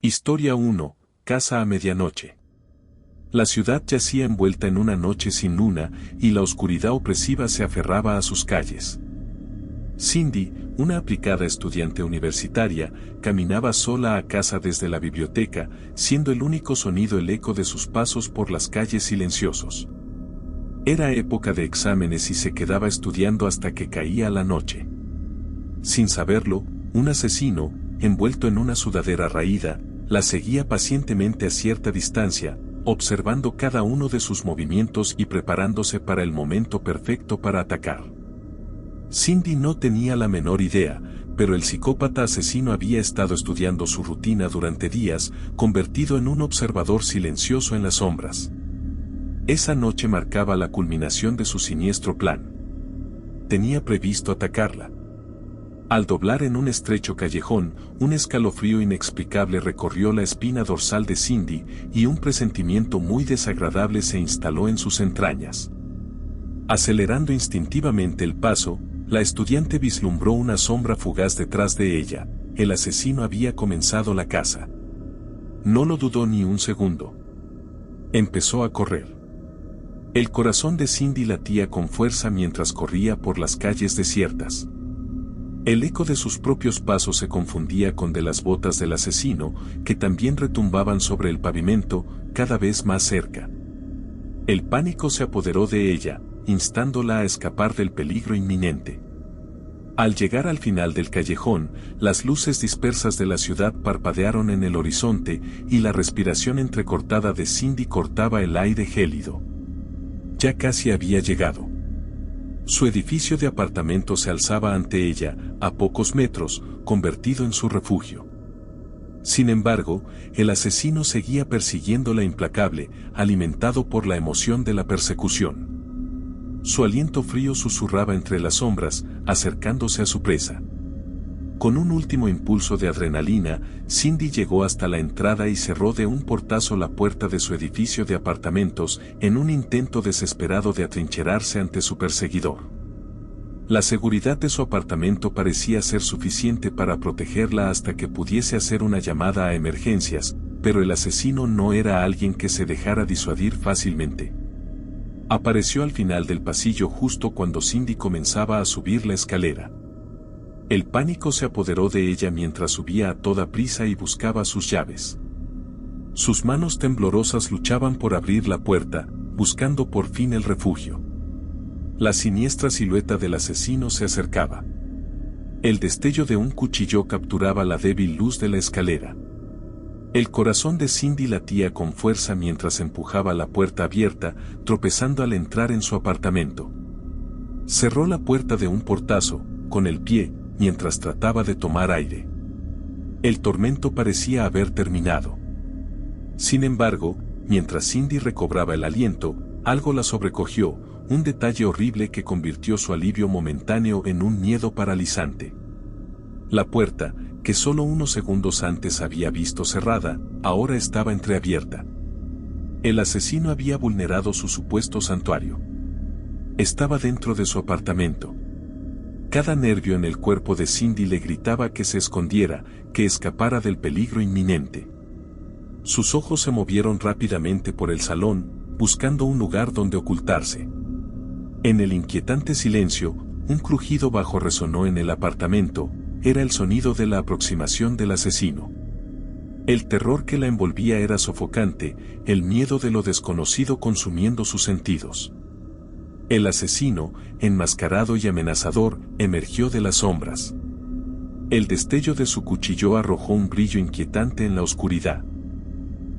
Historia 1. Casa a medianoche. La ciudad yacía envuelta en una noche sin luna, y la oscuridad opresiva se aferraba a sus calles. Cindy, una aplicada estudiante universitaria, caminaba sola a casa desde la biblioteca, siendo el único sonido el eco de sus pasos por las calles silenciosos. Era época de exámenes y se quedaba estudiando hasta que caía la noche. Sin saberlo, un asesino, envuelto en una sudadera raída, la seguía pacientemente a cierta distancia, observando cada uno de sus movimientos y preparándose para el momento perfecto para atacar. Cindy no tenía la menor idea, pero el psicópata asesino había estado estudiando su rutina durante días, convertido en un observador silencioso en las sombras. Esa noche marcaba la culminación de su siniestro plan. Tenía previsto atacarla. Al doblar en un estrecho callejón, un escalofrío inexplicable recorrió la espina dorsal de Cindy y un presentimiento muy desagradable se instaló en sus entrañas. Acelerando instintivamente el paso, la estudiante vislumbró una sombra fugaz detrás de ella. El asesino había comenzado la caza. No lo dudó ni un segundo. Empezó a correr. El corazón de Cindy latía con fuerza mientras corría por las calles desiertas. El eco de sus propios pasos se confundía con de las botas del asesino, que también retumbaban sobre el pavimento, cada vez más cerca. El pánico se apoderó de ella, instándola a escapar del peligro inminente. Al llegar al final del callejón, las luces dispersas de la ciudad parpadearon en el horizonte y la respiración entrecortada de Cindy cortaba el aire gélido. Ya casi había llegado. Su edificio de apartamentos se alzaba ante ella, a pocos metros, convertido en su refugio. Sin embargo, el asesino seguía persiguiéndola implacable, alimentado por la emoción de la persecución. Su aliento frío susurraba entre las sombras, acercándose a su presa. Con un último impulso de adrenalina, Cindy llegó hasta la entrada y cerró de un portazo la puerta de su edificio de apartamentos en un intento desesperado de atrincherarse ante su perseguidor. La seguridad de su apartamento parecía ser suficiente para protegerla hasta que pudiese hacer una llamada a emergencias, pero el asesino no era alguien que se dejara disuadir fácilmente. Apareció al final del pasillo justo cuando Cindy comenzaba a subir la escalera. El pánico se apoderó de ella mientras subía a toda prisa y buscaba sus llaves. Sus manos temblorosas luchaban por abrir la puerta, buscando por fin el refugio. La siniestra silueta del asesino se acercaba. El destello de un cuchillo capturaba la débil luz de la escalera. El corazón de Cindy latía con fuerza mientras empujaba la puerta abierta, tropezando al entrar en su apartamento. Cerró la puerta de un portazo, con el pie, mientras trataba de tomar aire. El tormento parecía haber terminado. Sin embargo, mientras Cindy recobraba el aliento, algo la sobrecogió, un detalle horrible que convirtió su alivio momentáneo en un miedo paralizante. La puerta, que solo unos segundos antes había visto cerrada, ahora estaba entreabierta. El asesino había vulnerado su supuesto santuario. Estaba dentro de su apartamento. Cada nervio en el cuerpo de Cindy le gritaba que se escondiera, que escapara del peligro inminente. Sus ojos se movieron rápidamente por el salón, buscando un lugar donde ocultarse. En el inquietante silencio, un crujido bajo resonó en el apartamento, era el sonido de la aproximación del asesino. El terror que la envolvía era sofocante, el miedo de lo desconocido consumiendo sus sentidos. El asesino, enmascarado y amenazador, emergió de las sombras. El destello de su cuchillo arrojó un brillo inquietante en la oscuridad.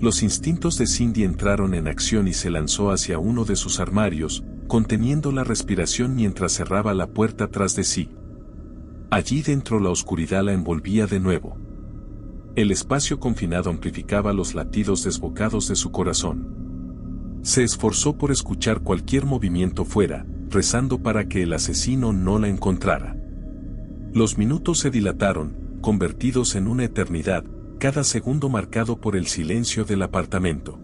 Los instintos de Cindy entraron en acción y se lanzó hacia uno de sus armarios, conteniendo la respiración mientras cerraba la puerta tras de sí. Allí dentro la oscuridad la envolvía de nuevo. El espacio confinado amplificaba los latidos desbocados de su corazón. Se esforzó por escuchar cualquier movimiento fuera, rezando para que el asesino no la encontrara. Los minutos se dilataron, convertidos en una eternidad, cada segundo marcado por el silencio del apartamento.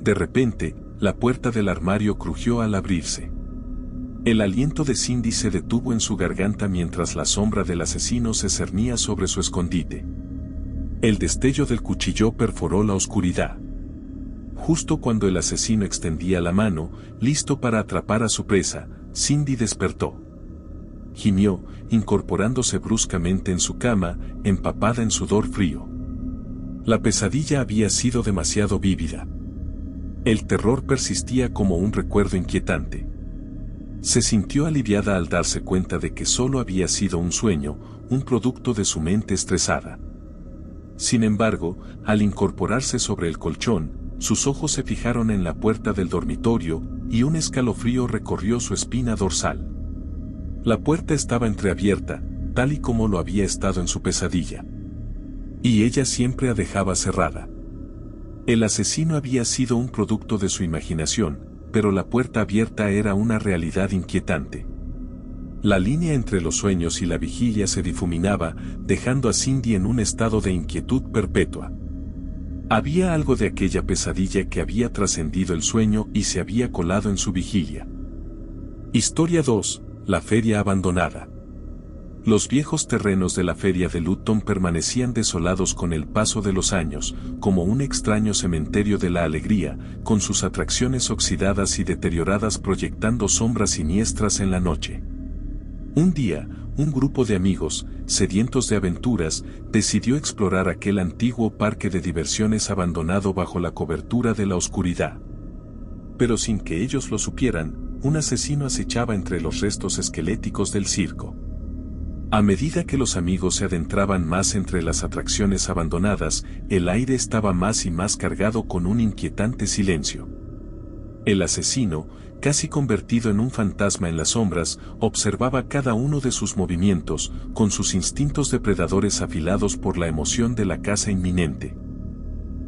De repente, la puerta del armario crujió al abrirse. El aliento de Cindy se detuvo en su garganta mientras la sombra del asesino se cernía sobre su escondite. El destello del cuchillo perforó la oscuridad. Justo cuando el asesino extendía la mano, listo para atrapar a su presa, Cindy despertó. Gimió, incorporándose bruscamente en su cama, empapada en sudor frío. La pesadilla había sido demasiado vívida. El terror persistía como un recuerdo inquietante. Se sintió aliviada al darse cuenta de que solo había sido un sueño, un producto de su mente estresada. Sin embargo, al incorporarse sobre el colchón, sus ojos se fijaron en la puerta del dormitorio, y un escalofrío recorrió su espina dorsal. La puerta estaba entreabierta, tal y como lo había estado en su pesadilla. Y ella siempre la dejaba cerrada. El asesino había sido un producto de su imaginación, pero la puerta abierta era una realidad inquietante. La línea entre los sueños y la vigilia se difuminaba, dejando a Cindy en un estado de inquietud perpetua. Había algo de aquella pesadilla que había trascendido el sueño y se había colado en su vigilia. Historia 2. La feria abandonada. Los viejos terrenos de la feria de Luton permanecían desolados con el paso de los años, como un extraño cementerio de la alegría, con sus atracciones oxidadas y deterioradas proyectando sombras siniestras en la noche. Un día, un grupo de amigos, sedientos de aventuras, decidió explorar aquel antiguo parque de diversiones abandonado bajo la cobertura de la oscuridad. Pero sin que ellos lo supieran, un asesino acechaba entre los restos esqueléticos del circo. A medida que los amigos se adentraban más entre las atracciones abandonadas, el aire estaba más y más cargado con un inquietante silencio. El asesino, casi convertido en un fantasma en las sombras, observaba cada uno de sus movimientos, con sus instintos depredadores afilados por la emoción de la caza inminente.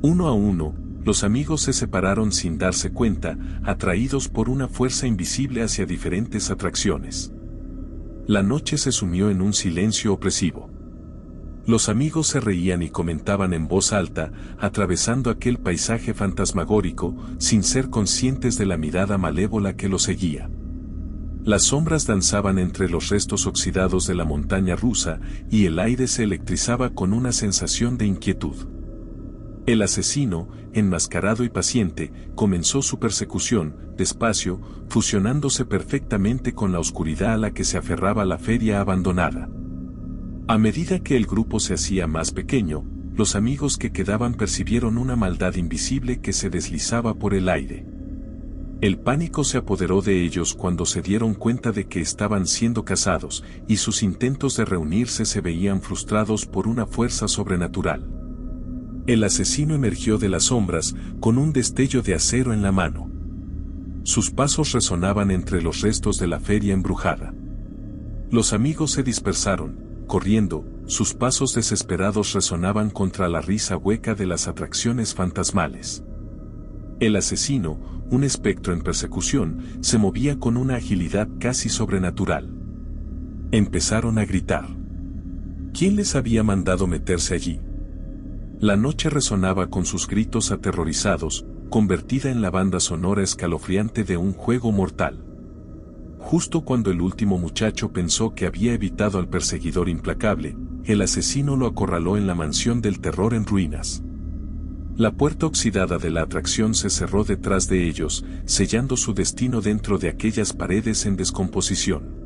Uno a uno, los amigos se separaron sin darse cuenta, atraídos por una fuerza invisible hacia diferentes atracciones. La noche se sumió en un silencio opresivo. Los amigos se reían y comentaban en voz alta, atravesando aquel paisaje fantasmagórico, sin ser conscientes de la mirada malévola que los seguía. Las sombras danzaban entre los restos oxidados de la montaña rusa, y el aire se electrizaba con una sensación de inquietud. El asesino, enmascarado y paciente, comenzó su persecución, despacio, fusionándose perfectamente con la oscuridad a la que se aferraba la feria abandonada. A medida que el grupo se hacía más pequeño, los amigos que quedaban percibieron una maldad invisible que se deslizaba por el aire. El pánico se apoderó de ellos cuando se dieron cuenta de que estaban siendo cazados, y sus intentos de reunirse se veían frustrados por una fuerza sobrenatural. El asesino emergió de las sombras, con un destello de acero en la mano. Sus pasos resonaban entre los restos de la feria embrujada. Los amigos se dispersaron, corriendo, sus pasos desesperados resonaban contra la risa hueca de las atracciones fantasmales. El asesino, un espectro en persecución, se movía con una agilidad casi sobrenatural. Empezaron a gritar. ¿Quién les había mandado meterse allí? La noche resonaba con sus gritos aterrorizados, convertida en la banda sonora escalofriante de un juego mortal. Justo cuando el último muchacho pensó que había evitado al perseguidor implacable, el asesino lo acorraló en la mansión del terror en ruinas. La puerta oxidada de la atracción se cerró detrás de ellos, sellando su destino dentro de aquellas paredes en descomposición.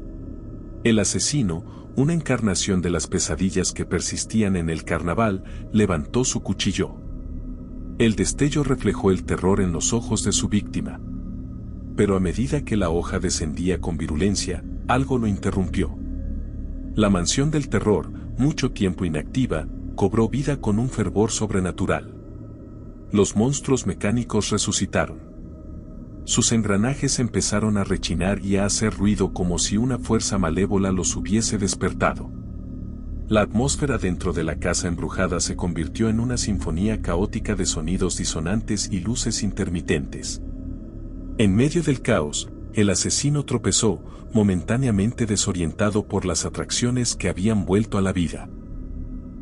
El asesino, una encarnación de las pesadillas que persistían en el carnaval, levantó su cuchillo. El destello reflejó el terror en los ojos de su víctima. Pero a medida que la hoja descendía con virulencia, algo lo interrumpió. La mansión del terror, mucho tiempo inactiva, cobró vida con un fervor sobrenatural. Los monstruos mecánicos resucitaron. Sus engranajes empezaron a rechinar y a hacer ruido como si una fuerza malévola los hubiese despertado. La atmósfera dentro de la casa embrujada se convirtió en una sinfonía caótica de sonidos disonantes y luces intermitentes. En medio del caos, el asesino tropezó, momentáneamente desorientado por las atracciones que habían vuelto a la vida.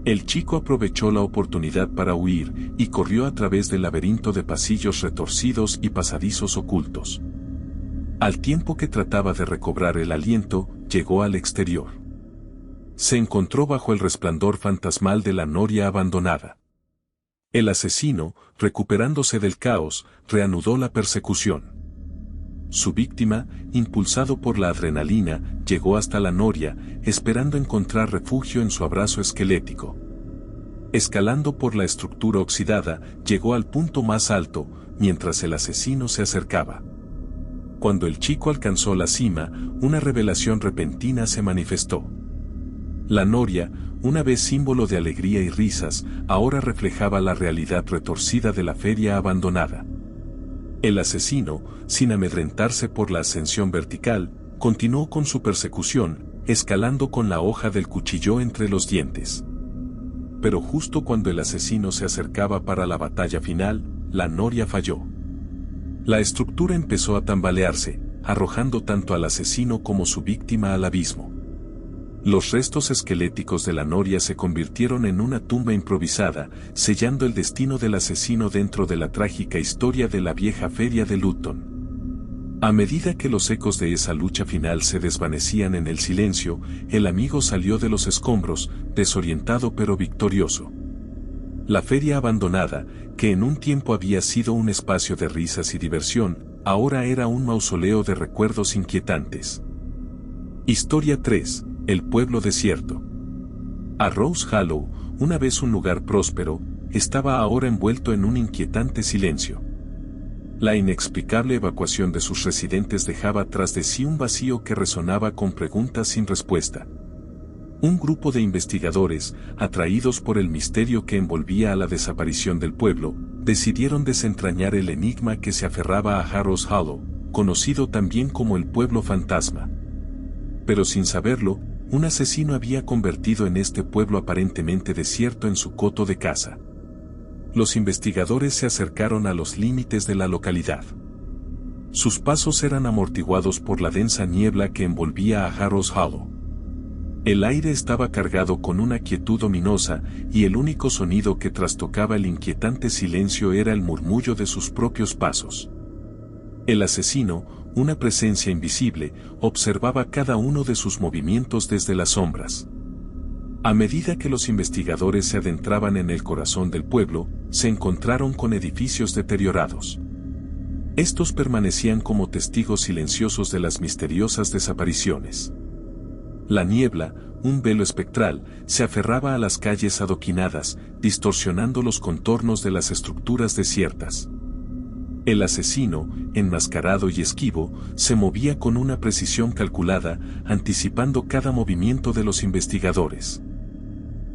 El chico aprovechó la oportunidad para huir y corrió a través del laberinto de pasillos retorcidos y pasadizos ocultos. Al tiempo que trataba de recobrar el aliento, llegó al exterior. se encontró bajo el resplandor fantasmal de la noria abandonada. El asesino, recuperándose del caos, reanudó la persecución. Su víctima, impulsado por la adrenalina, llegó hasta la noria, esperando encontrar refugio en su abrazo esquelético. Escalando por la estructura oxidada, llegó al punto más alto, mientras el asesino se acercaba. Cuando el chico alcanzó la cima, una revelación repentina se manifestó. La noria, una vez símbolo de alegría y risas, ahora reflejaba la realidad retorcida de la feria abandonada. El asesino, sin amedrentarse por la ascensión vertical, continuó con su persecución, escalando con la hoja del cuchillo entre los dientes. Pero justo cuando el asesino se acercaba para la batalla final, la noria falló. La estructura empezó a tambalearse, arrojando tanto al asesino como su víctima al abismo. Los restos esqueléticos de la noria se convirtieron en una tumba improvisada, sellando el destino del asesino dentro de la trágica historia de la vieja feria de Luton. A medida que los ecos de esa lucha final se desvanecían en el silencio, el amigo salió de los escombros, desorientado pero victorioso. La feria abandonada, que en un tiempo había sido un espacio de risas y diversión, ahora era un mausoleo de recuerdos inquietantes. Historia 3. El pueblo desierto. A Rose Hollow, una vez un lugar próspero, estaba ahora envuelto en un inquietante silencio. La inexplicable evacuación de sus residentes dejaba tras de sí un vacío que resonaba con preguntas sin respuesta. Un grupo de investigadores, atraídos por el misterio que envolvía a la desaparición del pueblo, decidieron desentrañar el enigma que se aferraba a Harrow's Hollow, conocido también como el pueblo fantasma. Pero sin saberlo, un asesino había convertido en este pueblo aparentemente desierto en su coto de caza. Los investigadores se acercaron a los límites de la localidad. Sus pasos eran amortiguados por la densa niebla que envolvía a Harrow's Hollow. El aire estaba cargado con una quietud ominosa, y el único sonido que trastocaba el inquietante silencio era el murmullo de sus propios pasos. El asesino, una presencia invisible, observaba cada uno de sus movimientos desde las sombras. A medida que los investigadores se adentraban en el corazón del pueblo, se encontraron con edificios deteriorados. Estos permanecían como testigos silenciosos de las misteriosas desapariciones. La niebla, un velo espectral, se aferraba a las calles adoquinadas, distorsionando los contornos de las estructuras desiertas. El asesino, enmascarado y esquivo, se movía con una precisión calculada, anticipando cada movimiento de los investigadores.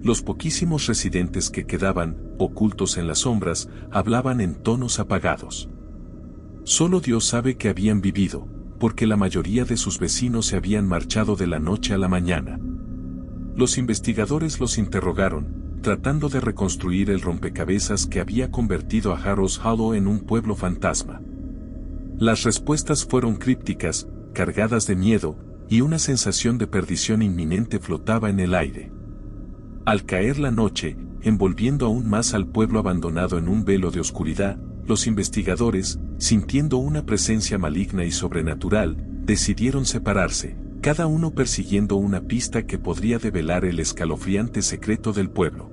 Los poquísimos residentes que quedaban, ocultos en las sombras, hablaban en tonos apagados. Solo Dios sabe que habían vivido, porque la mayoría de sus vecinos se habían marchado de la noche a la mañana. Los investigadores los interrogaron, tratando de reconstruir el rompecabezas que había convertido a Harrow's Hollow en un pueblo fantasma. Las respuestas fueron crípticas, cargadas de miedo, y una sensación de perdición inminente flotaba en el aire. Al caer la noche, envolviendo aún más al pueblo abandonado en un velo de oscuridad, los investigadores, sintiendo una presencia maligna y sobrenatural, decidieron separarse, cada uno persiguiendo una pista que podría develar el escalofriante secreto del pueblo.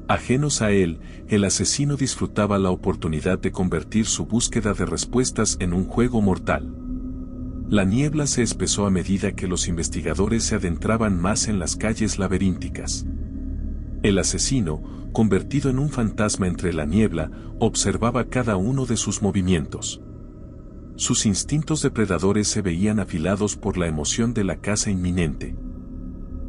Ajenos a él, el asesino disfrutaba la oportunidad de convertir su búsqueda de respuestas en un juego mortal. La niebla se espesó a medida que los investigadores se adentraban más en las calles laberínticas. El asesino, convertido en un fantasma entre la niebla, observaba cada uno de sus movimientos. Sus instintos depredadores se veían afilados por la emoción de la caza inminente.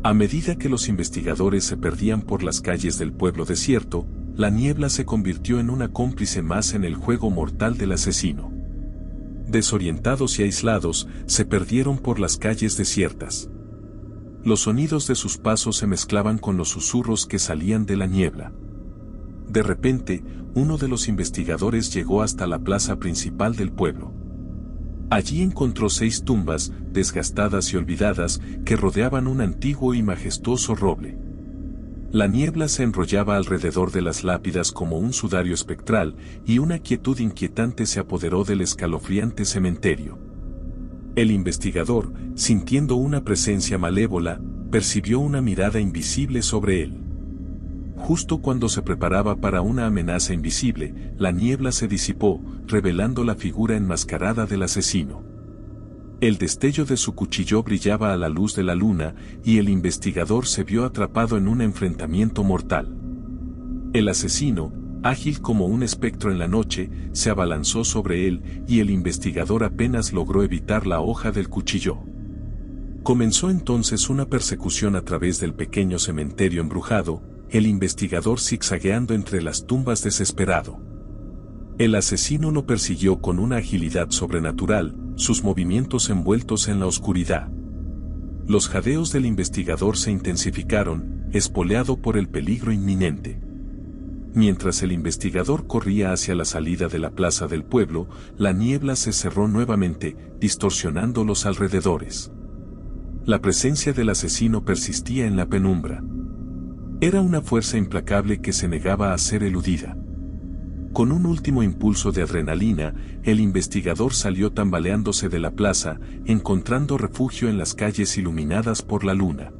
A medida que los investigadores se perdían por las calles del pueblo desierto, la niebla se convirtió en una cómplice más en el juego mortal del asesino. Desorientados y aislados, se perdieron por las calles desiertas. Los sonidos de sus pasos se mezclaban con los susurros que salían de la niebla. De repente, uno de los investigadores llegó hasta la plaza principal del pueblo. Allí encontró 6 tumbas, desgastadas y olvidadas, que rodeaban un antiguo y majestuoso roble. La niebla se enrollaba alrededor de las lápidas como un sudario espectral, y una quietud inquietante se apoderó del escalofriante cementerio. El investigador, sintiendo una presencia malévola, percibió una mirada invisible sobre él. Justo cuando se preparaba para una amenaza invisible, la niebla se disipó, revelando la figura enmascarada del asesino. El destello de su cuchillo brillaba a la luz de la luna, y el investigador se vio atrapado en un enfrentamiento mortal. El asesino, ágil como un espectro en la noche, se abalanzó sobre él, y el investigador apenas logró evitar la hoja del cuchillo. Comenzó entonces una persecución a través del pequeño cementerio embrujado, el investigador zigzagueando entre las tumbas desesperado. El asesino lo persiguió con una agilidad sobrenatural, sus movimientos envueltos en la oscuridad. Los jadeos del investigador se intensificaron, espoleado por el peligro inminente. Mientras el investigador corría hacia la salida de la plaza del pueblo, la niebla se cerró nuevamente, distorsionando los alrededores. La presencia del asesino persistía en la penumbra. Era una fuerza implacable que se negaba a ser eludida. Con un último impulso de adrenalina, el investigador salió tambaleándose de la plaza, encontrando refugio en las calles iluminadas por la luna.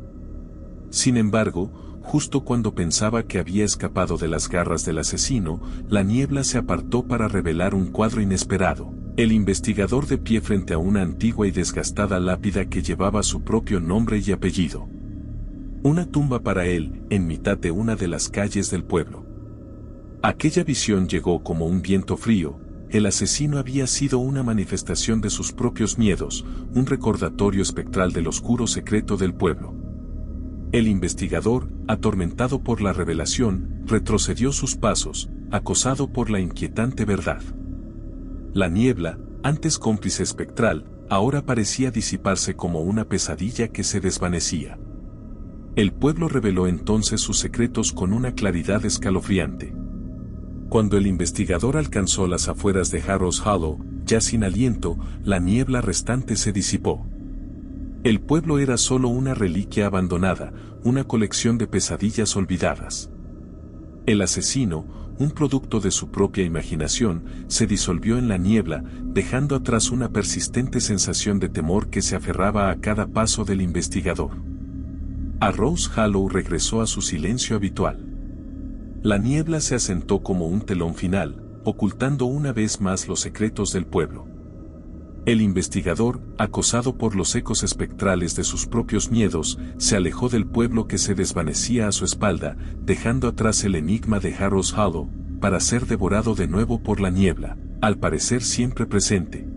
Sin embargo, justo cuando pensaba que había escapado de las garras del asesino, la niebla se apartó para revelar un cuadro inesperado. El investigador de pie frente a una antigua y desgastada lápida que llevaba su propio nombre y apellido. Una tumba para él, en mitad de una de las calles del pueblo. Aquella visión llegó como un viento frío. El asesino había sido una manifestación de sus propios miedos, un recordatorio espectral del oscuro secreto del pueblo. El investigador, atormentado por la revelación, retrocedió sus pasos, acosado por la inquietante verdad. La niebla, antes cómplice espectral, ahora parecía disiparse como una pesadilla que se desvanecía. El pueblo reveló entonces sus secretos con una claridad escalofriante. Cuando el investigador alcanzó las afueras de Harrow's Hollow, ya sin aliento, la niebla restante se disipó. El pueblo era solo una reliquia abandonada, una colección de pesadillas olvidadas. El asesino, un producto de su propia imaginación, se disolvió en la niebla, dejando atrás una persistente sensación de temor que se aferraba a cada paso del investigador. Harrow's Hollow regresó a su silencio habitual. La niebla se asentó como un telón final, ocultando una vez más los secretos del pueblo. El investigador, acosado por los ecos espectrales de sus propios miedos, se alejó del pueblo que se desvanecía a su espalda, dejando atrás el enigma de Harrow's Hollow, para ser devorado de nuevo por la niebla, al parecer siempre presente.